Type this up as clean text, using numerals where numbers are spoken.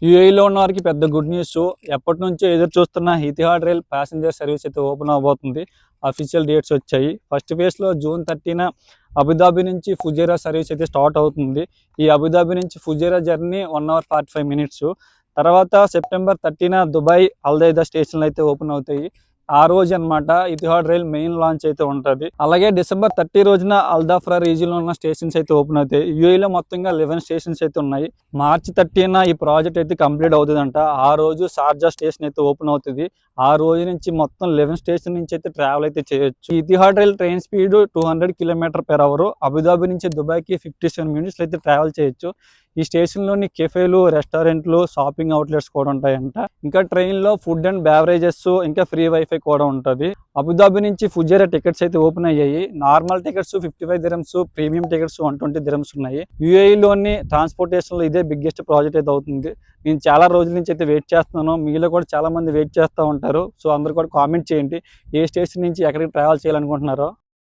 యూఏఈలో ఉన్న వారికి పెద్ద గుడ్ న్యూస్. ఎప్పటి నుంచో ఎదురు చూస్తున్న ఇతిహాడ్ రైల్ ప్యాసింజర్ సర్వీస్ అయితే ఓపెన్ అవబోతుంది. అఫీషియల్ డేట్స్ వచ్చాయి. ఫస్ట్ ఫేజ్లో జూన్ 30న అబుదాబి నుంచి ఫుజైరా సర్వీస్ అయితే స్టార్ట్ అవుతుంది. ఈ అబుదాబి నుంచి ఫుజైరా జర్నీ 1 hour 45 minutes. తర్వాత సెప్టెంబర్ 30న దుబాయ్ అల్దైదా స్టేషన్లు అయితే ఓపెన్ అవుతాయి. ఆ రోజు అనమాట ఇతిహాడ్ రైల్ మెయిన్ లాంచ్ అయితే ఉంటుంది. అలాగే డిసెంబర్ 30 రోజున అల్దాఫ్రా రీజియన్ లో ఉన్న స్టేషన్స్ అయితే ఓపెన్ అవుతాయి. యూఏఈలో మొత్తంగా 11 స్టేషన్స్ అయితే ఉన్నాయి. మార్చి 30న ఈ ప్రాజెక్ట్ అయితే కంప్లీట్ అవుతుందంట. ఆ రోజు షార్జా స్టేషన్ అయితే ఓపెన్ అవుతుంది. ఆ రోజు నుంచి మొత్తం 11 స్టేషన్ నుంచి అయితే ట్రావెల్ అయితే చేయొచ్చు. Etihad rail train speed 200 km/h. Abu Dhabi నుంచి దుబాయ్కి 57 minutes అయితే ట్రావెల్ చేయొచ్చు. ఈ స్టేషన్లోని కెఫేలు, రెస్టారెంట్లు, షాపింగ్ అవుట్లెట్స్ కూడా ఉంటాయంట. ఇంకా ట్రైన్లో ఫుడ్ అండ్ బ్యావరేజెస్, ఇంకా ఫ్రీ వైఫై కూడా ఉంటుంది. అబుదాబి నుంచి ఫుజైరా టికెట్స్ అయితే ఓపెన్ అయ్యాయి. Normal tickets 55 dirhams, premium tickets 120 dirhams ఉన్నాయి. యూఏఈలోని ట్రాన్స్పోర్టేషన్లో ఇదే బిగ్గెస్ట్ ప్రాజెక్ట్ అయితే అవుతుంది. నేను చాలా రోజుల నుంచి అయితే వెయిట్ చేస్తున్నాను. మీలో కూడా చాలా మంది వెయిట్ చేస్తూ ఉంటారు. సో అందరు కూడా కామెంట్ చేయండి ఏ స్టేషన్ నుంచి ఎక్కడికి ట్రావెల్ చేయాలనుకుంటున్నారో.